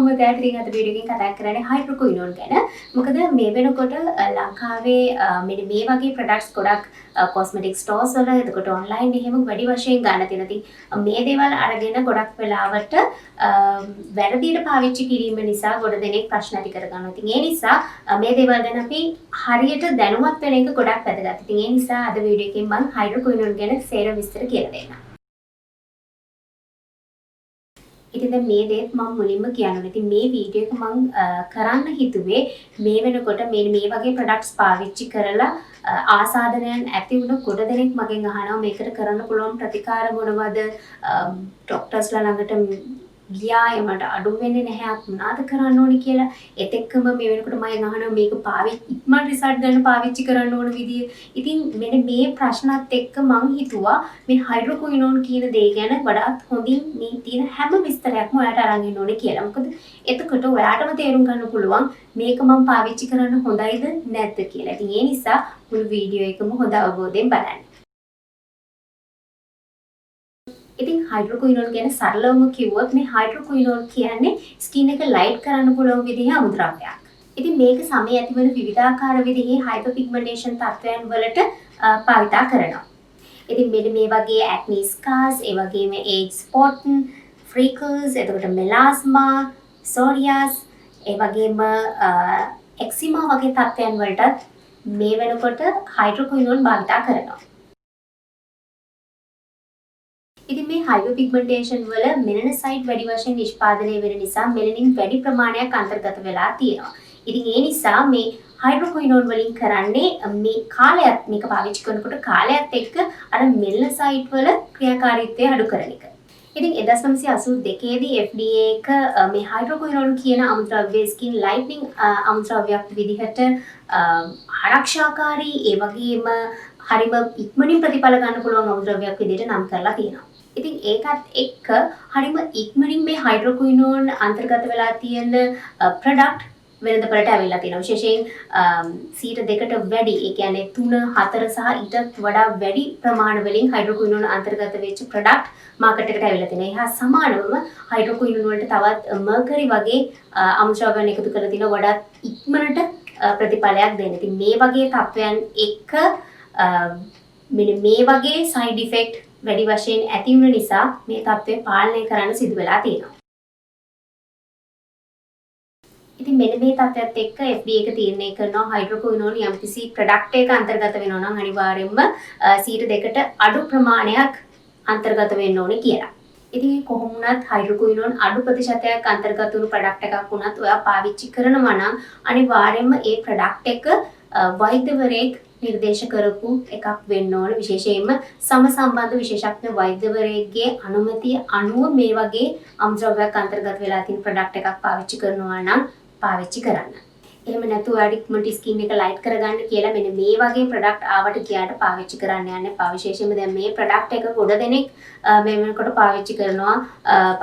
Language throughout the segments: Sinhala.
මම දැන් ඉතින් අද වීඩියෝ එකකින් කතා කරන්නේ හයිඩ්‍රොක්විනෝන් ගැන. මොකද මේ වෙනකොට ලංකාවේ මෙන්න මේ වගේ ප්‍රොඩක්ට්ස් ගොඩක් කොස්මෙටික් ස්ටෝර්ස් වල එතකොට ඔන්ලයින් එහෙම වැඩි වශයෙන් ගන්න තියෙනවා. ඉතින් මේ දේවල් අරගෙන ගොඩක් වෙලාවට වැරදියට පාවිච්චි කිරීම නිසා ගොඩ දෙනෙක් ප්‍රශ්න ඇති කරගන්නවා. ඉතින් ඒ නිසා මේ දේවල් ගැන අපි හරියට දැනුවත් වෙන එක ගොඩක් වැදගත්. ඉතින් ඒ නිසා අද වීඩියෝ එකෙන් මම හයිඩ්‍රොක්විනෝන් ගැන සේරම විස්තර කියලා දෙන්නම්. ඉතින් දැන් මේ දේත් මම මුලින්ම කියනවා. ඉතින් මේ වීඩියෝ එක මම කරන්න හිතුවේ මේ වෙනකොට මේ වගේ ප්‍රොඩක්ට්ස් පාවිච්චි කරලා ආසාදනයන් ඇති වුණ ගොඩ දෙනෙක් මගෙන් අහනවා මේකට කරන්න පුළුවන් ප්‍රතිකාර මොනවද? ડોක්ටර්ස්ලා ළඟට ගියා මට අඩු වෙන්නේ නැහැ මොනවාද කරන්න ඕනේ කියලා. ඒත් එක්කම මේ වෙනකොට මම අහනවා මේක ඉක්මන් රිසල්ට් ගන්න පාවිච්චි කරන්න ඕන විදිය. ඉතින් මෙන්න මේ ප්‍රශ්නත් එක්ක මම හිතුවා මේ හයිඩ්‍රොක්විනෝන් කියන දේ ගැන වඩාත් හොඳින් මේ තියෙන හැම විස්තරයක්ම ඔයාලට අරන් ඉන්න ඕනේ කියලා. මොකද එතකොට ඔයාටම තේරුම් ගන්න පුළුවන් මේක මම පාවිච්චි කරන්න හොඳයිද නැද්ද කියලා. ඉතින් ඒ නිසා මුළු වීඩියෝ එකම හොඳ අවබෝධයෙන් බලන්න. ඉතින් හයිඩ්‍රොක්විනෝන් ගැන සරලවම කිව්වොත් මේ හයිඩ්‍රොක්විනෝන් කියන්නේ ස්කින් එක ලයිට් කරන්න පුළුවන් විදිහේ අමුද්‍රව්‍යයක්. ඉතින් මේක සමේ ඇතිවන විවිධාකාර විදිහේ හයිපර් පිග්මන්ටේෂන් තත්ත්වයන් වලට භාවිතා කරනවා. ඉතින් මෙන්න මේ වගේ ඇක්නි ස්කාර්ස්, ඒ වගේම ඒජ් ස්පොට්, ෆ්‍රීකල්ස්, එතකොට මෙලාස්මා, සෝරියාස්, ඒ වගේම එක්සිමා වගේ තත්ත්වයන් වලටත් මේ වෙනකොට හයිඩ්‍රොක්විනෝන් භාවිතා කරනවා. ඉතින් මේ හයිපර් පිග්මන්ටේෂන් වල මෙලනසයිට් වැඩි වශයෙන් නිෂ්පාදනය වෙන නිසා මෙලනින් වැඩි ප්‍රමාණයක් අන්තර්ගත වෙලා තියෙනවා. ඉතින් ඒ නිසා මේ හයිඩ්‍රොක්විනෝන් වලින් කරන්නේ මේ කාලයත් මේක පාවිච්චි කරනකොට කාලයත් එක්ක අර මෙලනසයිට් වල ක්‍රියාකාරීත්වය අඩු කරන එක. ඉතින් 1982 දී FDA එක මේ හයිඩ්‍රොක්විනෝන් කියන අමුද්‍රව්‍ය ස්කින් ලයිටනින් අමුද්‍රව්‍යයක් විදිහට ආරක්ෂාකාරී ඒ වගේම හරිම ඉක්මනින් ප්‍රතිඵල ගන්න පුළුවන් අමුද්‍රව්‍යයක් විදිහට නම් කරලා තියෙනවා. ඉතින් ඒකත් එක්ක හරිම ඉක්මනින් මේ හයිඩ්‍රොක්විනෝන් අන්තර්ගත වෙලා තියෙන ප්‍රොඩක්ට් වෙනද පළට ඇවිල්ලා තියෙනවා. විශේෂයෙන් 2ට වැඩි, ඒ කියන්නේ 3, 4 සහ ඊටත් වඩා වැඩි ප්‍රමාණ වලින් හයිඩ්‍රොක්විනෝන් අන්තර්ගත වෙච්ච ප්‍රොඩක්ට් මාකට් එකට ඇවිල්ලා තියෙනවා. ඒහා සමානවම හයිඩ්‍රොක්විනෝන් වලට තවත් මර්කරි වගේ අමුද්‍රව්‍යයන් එකතු කරලා තිනවා වඩාත් ඉක්මනට ප්‍රතිඵලයක් දෙන්න. ඉතින් මේ වගේ තත්වයන් එක්ක මෙන්න මේ වගේ සයිඩ් ඉෆෙක්ට් වැඩි වශයෙන් ඇති වුන නිසා මේ තත්ත්වය පාලනය කරන්න සිදු වෙලා තියෙනවා. ඉතින් මෙන්න මේ තත්ත්වයත් එක්ක FDA එක තීරණය කරනවා හයිඩ්‍රොක්විනෝන් යම්කිසි ප්‍රොඩක්ට් එකක අන්තර්ගත වෙනවා නම් අනිවාර්යයෙන්ම 2ට අඩු ප්‍රමාණයක් අන්තර්ගත වෙන්න ඕනේ කියලා. ඉතින් කොහොම වුණත් හයිඩ්‍රොක්විනෝන් අඩු ප්‍රතිශතයක් අන්තර්ගත වුණු ප්‍රොඩක්ට් එකක් වුණත් ඔයා පාවිච්චි කරනවා නම් අනිවාර්යයෙන්ම ඒ ප්‍රොඩක්ට් එක වෛද්‍යවරයෙක් නිර්දේශ කරපු එකක් වෙන්න ඕන. විශේෂයෙන්ම සම සම්බන්ධ විශේෂඥ වෛද්‍යවරයෙක්ගේ අනුමැතිය අනුව මේ වගේ අමුද්‍රව්‍යයක් අන්තර්ගත වෙලා තියෙන ප්‍රොඩක්ට් එකක් පාවිච්චි කරනවා නම් පාවිච්චි කරන්න. එහෙම නැතුව ඔයාලට ඉක්මනට ස්කින් එක ලයිට් කරගන්න කියලා මෙන්න මේ වගේ ප්‍රොඩක්ට් ආවට කියාට පාවිච්චි කරන්න යන්න එපා. විශේෂයෙන්ම දැන් මේ ප්‍රොඩක්ට් එක ගොඩ දෙනෙක් මේ වෙනකොට පාවිච්චි කරනවා.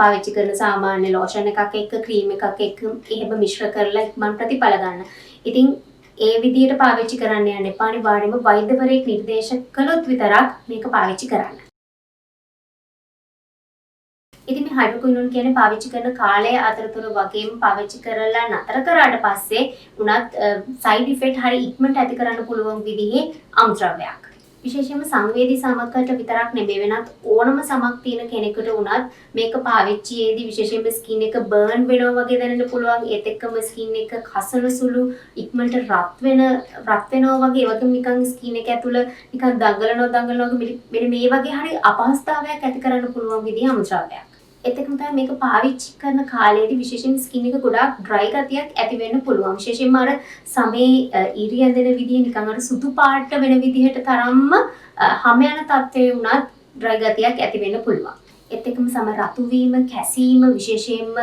පාවිච්චි කරන සාමාන්‍ය ලෝෂන් එකක් එක්ක ක්‍රීම් එකක් එක්ක එහෙම මිශ්‍ර කරලා ඉක්මන් ප්‍රතිඵල ගන්න. ඉතින් ඒ විදිහට පාවිච්චි කරන්න යන්න එපා. අනිවාර්යයෙන්ම වෛද්‍යවරයෙක් නිර්දේශ කළොත් විතරක් මේක පාවිච්චි කරන්න. ඉතින් මේ හයිඩ්‍රොක්විනෝන් කියන්නේ පාවිච්චි කරන කාලය අතරතුර වගේම පාවිච්චි කරලා නතර කරාට පස්සේ උනත් සයිඩ් ඉෆෙක්ට් හරි ඉක්මනට ඇති කරන්න පුළුවන් විදිහේ අමුද්‍රව්‍යයක්. විශේෂයෙන්ම සංවේදී සමකට විතරක් නෙමෙයි වෙනත් ඕනම සමක් තියෙන කෙනෙකුට උනත් මේක පාවිච්චියේදී විශේෂයෙන්ම ස්කින් එක බර්න් වෙනවා වගේ දැනෙන්න පුළුවන්. ඒත් එක්කම ස්කින් එක කසන සුළු ඉක්මනට රත් වෙනවා වගේ ඒ වගේම නිකන් ස්කින් එක ඇතුළ නිකන් දඟලනවා මෙන්න මේ වගේ හරි අපහසුතාවයක් ඇති කරන්න පුළුවන් විදිහේ අමුද්‍රව්‍යයක්. ඒත් එක්කම තමයි මේක පාවිච්චි කරන කාලේදී විශේෂයෙන් ස්කින් එක ගොඩාක් ඩ්‍රයි ගතියක් ඇති වෙන්න පුළුවන්. විශේෂයෙන්ම අර සමේ ඉරි ඇඳෙන විදිහ නිකන් අර සුදු පාට වෙන විදිහට තරම්ම හැම යන තත්ත්වයේ උනත් ඩ්‍රයි ගතියක් ඇති වෙන්න පුළුවන්. ඒත් එක්කම සම රතු වීම, කැසීම, විශේෂයෙන්ම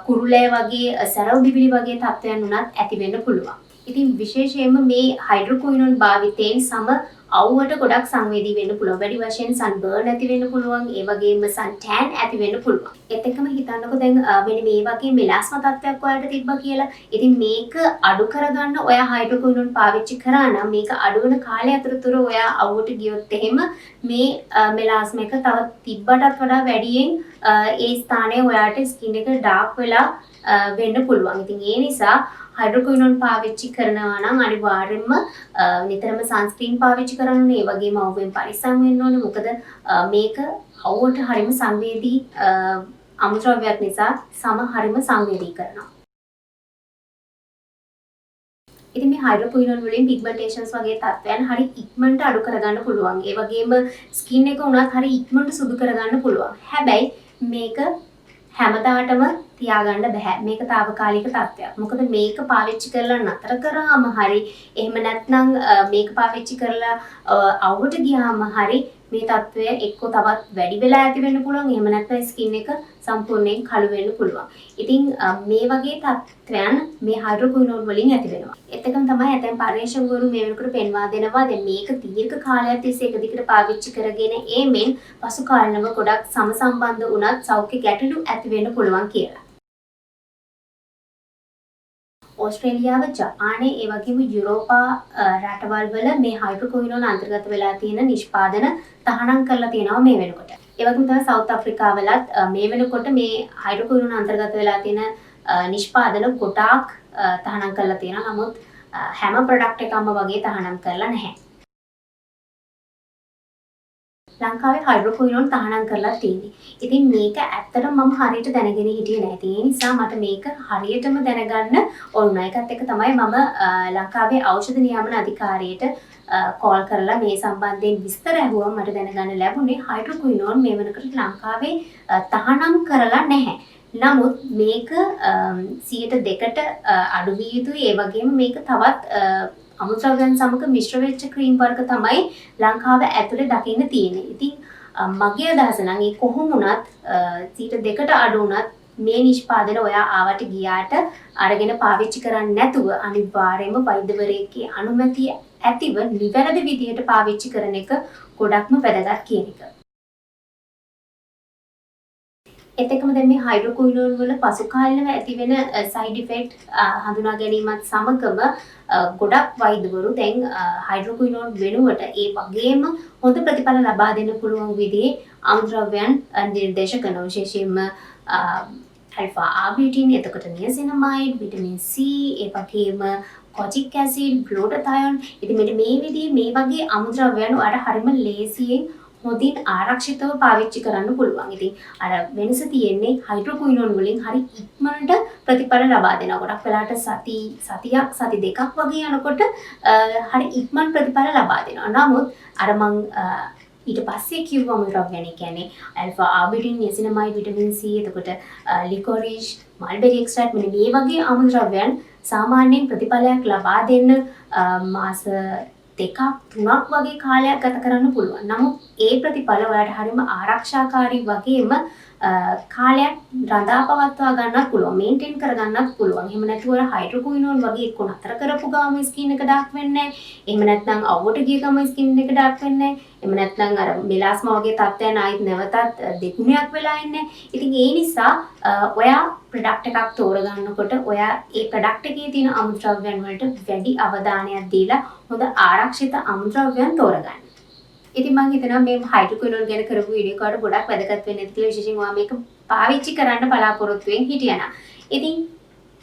කුරුලෑ වගේ සරව බිබිලි වගේ තත්ත්වයන් උනත් ඇති වෙන්න පුළුවන්. ඉතින් විශේෂයෙන්ම මේ හයිඩ්‍රොක්විනෝන් භාවිතයෙන් සම අවුවට ගොඩක් සංවේදී වෙන්න පුළුවන්. වැඩි වශයෙන් සන්බර්න් ඇති වෙන්න පුළුවන්. ඒ වගේම සන් ටෑන් ඇති වෙන්න පුළුවන්. ඒත් එක්කම හිතන්නකෝ දැන් මෙන්න මේ වගේ මෙලාස්ම තත්ත්වයක් ඔයාලට තිබ්බා කියලා. ඉතින් මේක අඩු කරගන්න ඔයා හයිඩ්‍රොක්විනෝන් පාවිච්චි කරා නම් මේක අඩු වෙන කාලය අතරතුර ඔයා අවුවට ගියොත් එහෙම මේ මෙලාස්ම එක තව තිබ්බටත් වඩා වැඩියෙන් ඒ ස්ථානයේ ඔයාට ස්කින් එක ඩාර්ක් වෙලා වෙන්න පුළුවන්. ඉතින් ඒ නිසා හයිඩ්‍රොක්විනෝන් පාවිච්චි කරනවා නම් අනිවාර්යයෙන්ම නිතරම සන්ස්ක්‍රීන් පාවිච්චි කරන්න ඕනේ. ඒ වගේම අවුවෙන් පරිස්සම් වෙන්න ඕනේ. මොකද මේක අවුවට හරිම සංවේදී අමුද්‍රව්‍යයක් නිසා සම හරිම සංවේදී කරනවා. ඉතින් මේ හයිඩ්‍රොක්විනෝන් වලින් පිග්මන්ටේෂන්ස් වගේ තත්ත්වයන් හරි ඉක්මනට අඩු කරගන්න පුළුවන්. ඒ වගේම ස්කින් එක උනත් හරි ඉක්මනට සුදු කරගන්න පුළුවන්. හැබැයි මේක හැමදාටම තියාගන්න බෑ. මේක తాවකාලික තත්ත්වයක්. මොකද මේක පාවිච්චි කරලා නතර කරාම හරි එහෙම නැත්නම් මේක පාවිච්චි කරලා අවුවට ගියාම හරි මේ තත්ත්වය එක්ක තවත් වැඩි වෙලා ඇති වෙන්න පුළුවන්. එහෙම නැත්නම් ස්කින් එක සම්පූර්ණයෙන් කළු වෙන්න පුළුවන්. ඉතින් මේ වගේ තත්ත්වයන් මේ හයිඩ්‍රොක්විනෝන් වලින් ඇති වෙනවා. ඒත් එකම තමයි ඇතැම් පර්යේෂකවරු මේ වෙනකොට පෙන්වා දෙනවා දැන් මේක දීර්ඝ කාලයක් තිස්සේ එක දිගට පාවිච්චි කරගෙන ඒමෙන් පසු කාලනම ගොඩක් සමසම්බන්ධ වුණත් සෞඛ්‍ය ගැටලු ඇති වෙන්න පුළුවන් කියලා. ඕස්ට්‍රේලියාව, ජපානය, ඒ වගේම යුරෝපා රටවල් වල මේ හයිඩ්‍රොක්විනෝන් අන්තර්ගත වෙලා තියෙන නිෂ්පාදන තහනම් කරලා තියෙනවා මේ වෙනකොට. ඒ වගේම තමයි සවුත් අප්‍රිකාවලත් මේ වෙනකොට මේ හයිඩ්‍රොක්විනෝන් අන්තර්ගත වෙලා තියෙන නිෂ්පාදන ගොඩාක් තහනම් කරලා තියෙනවා. නමුත් හැම ප්‍රොඩක්ට් එකක්ම වගේ තහනම් කරලා නැහැ. ලංකාවේ හයිඩ්‍රොක්විනෝන් තහනම් කරලා තියෙන්නේ. ඉතින් මේක ඇත්තටම මම හරියට දැනගෙන හිටියේ නැහැ. ඒ නිසා මට මේක හරියටම දැනගන්න ඕන. ඒකත් එක්ක තමයි මම ලංකාවේ ඖෂධ නියාමන අධිකාරියට කෝල් කරලා මේ සම්බන්ධයෙන් විස්තර ඇහුවම මට දැනගන්න ලැබුණේ හයිඩ්‍රොක්විනෝන් මේ වෙනකොට ලංකාවේ තහනම් කරලා නැහැ. නමුත් මේක 102ට අඩු විය යුතුයි. ඒ වගේම මේක තවත් අමුද්‍රව්‍යයන් සමග මිශ්‍ර වෙච්ච ක්‍රීම් වර්ග තමයි ලංකාව ඇතුලේ දකින්න තියෙන්නේ. ඉතින් මගේ අදහස නම් ඒ කොහොම වුණත් 2ට අඩු වුණත් මේ නිෂ්පාදන ඔයා ආවට ගියාට අරගෙන පාවිච්චි කරන්නේ නැතුව අනිවාර්යයෙන්ම වෛද්‍යවරයෙක්ගේ අනුමැතිය ඇතිව නිවැරදි විදිහට පාවිච්චි කරන එක ගොඩක්ම වැදගත් කියන එක. ඒත් එක්කම දැන් මේ හයිඩ්‍රොක්විනෝන් වල පසු කාලිනව ඇති වෙන සයිඩ් ඉෆෙක්ට් හඳුනා ගැනීමත් සමගම ගොඩක් වෛද්‍යවරු දැන් හයිඩ්‍රොක්විනෝන් වෙනුවට ඒ වගේම හොඳ ප්‍රතිඵල ලබා දෙන්න පුළුවන් විදිහේ අමුද්‍රව්‍යයන් නිර්දේශ කරන විශේෂයෙන්ම ඇල්ෆා ආර්බිටින්, එතකොට නියසිනමයිඩ්, විටමින් C, ඒ වගේම කොචික් ඇසිඩ්, ග්ලූටාතයෝන්. ඉතින් මෙන්න මේ විදිහේ මේ වගේ අමුද්‍රව්‍යයන් ඔයාලට හරිම ලේසියෙන් හොඳින් ආරක්ෂිතව පාවිච්චි කරන්න පුළුවන්. ඉතින් අර වෙනස තියෙන්නේ හයිඩ්‍රොක්විනෝන් වලින් හරි ඉක්මනට ප්‍රතිඵල ලබා දෙනවා. ගොඩක් වෙලාට සතියක් සති දෙකක් වගේ යනකොට හරි ඉක්මන් ප්‍රතිඵල ලබා දෙනවා. නමුත් අර මං ඊට පස්සේ කිව්ව අමුද්‍රව්‍යයන් කියන්නේ ඇල්ෆා ආර්බිටින්, නියසිනමයිඩ්, විටමින් C, එතකොට ලිකොරිෂ්, මල්බෙරි එක්ස්ට්‍රැක්ට් මෙන්න මේ වගේ අමුද්‍රව්‍යයන් සාමාන්‍යයෙන් ප්‍රතිඵලයක් ලබා දෙන්න මාස 2ක් 3ක් වගේ කාලයක් ගත කරන්න පුළුවන්. නමුත් ඒ ප්‍රතිඵල ඔයාලට හරියම ආරක්ෂාකාරී වගේම කාලයක් රඳා පවත්වා ගන්නත් පුළුවන්, මේන්ටේන් කරගන්නත් පුළුවන්. එහෙම නැතුව හයිඩ්‍රොක්විනෝන් වගේ එක්ක නතර කරපු ගාම ස්කින් එක ඩාර්ක් වෙන්නේ නැහැ. එහෙම නැත්නම් අවුවට ගිය ගාම ස්කින් එක ඩාර්ක් වෙන්නේ නැහැ. එහෙම නැත්නම් අර මෙලාස්ම වගේ තත්ත්වයන් ආයිත් නැවතත් දෙගුණයක් වෙලා ඉන්නේ. ඉතින් ඒ නිසා ඔයා ප්‍රොඩක්ට් එකක් තෝරගන්නකොට ඔයා ඒ ප්‍රොඩක්ට් එකේ තියෙන අමුද්‍රව්‍යයන් වලට වැඩි අවධානයක් දීලා හොඳ ආරක්ෂිත අමුද්‍රව්‍යයන් තෝරගන්න. ඉතින් මම හිතනවා මේ හයිඩ්‍රොක්විනෝන් ගැන කරපු වීඩියෝ එකට ගොඩක් වැදගත් වෙන්නේ කියලා විශේෂයෙන් ඔයා මේක පාවිච්චි කරන්න බලාපොරොත්තු වෙමින් හිටියනම්. ඉතින්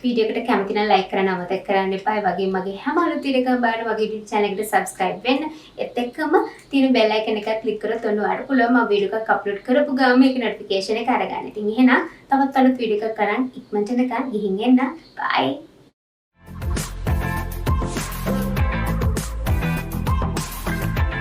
වීඩියෝ එකට කැමති නම් ලයික් කරන්න අමතක කරන්න එපා. ඒ වගේම මගේ හැම අලුත් වීඩියෝ එකක් බලන්න මගේ YouTube channel එකට subscribe වෙන්න. ඒත් එක්කම තියෙන bell icon එක click කරොත් ඔයාලට පුළුවන් මම වීඩියෝ එකක් upload කරපු ගාම මේක notification එක අරගන්න. ඉතින් එහෙනම් තවත් අලුත් වීඩියෝ එකක් කරන් ඉක්මනට නිකන් ගිහින් එන්න. bye.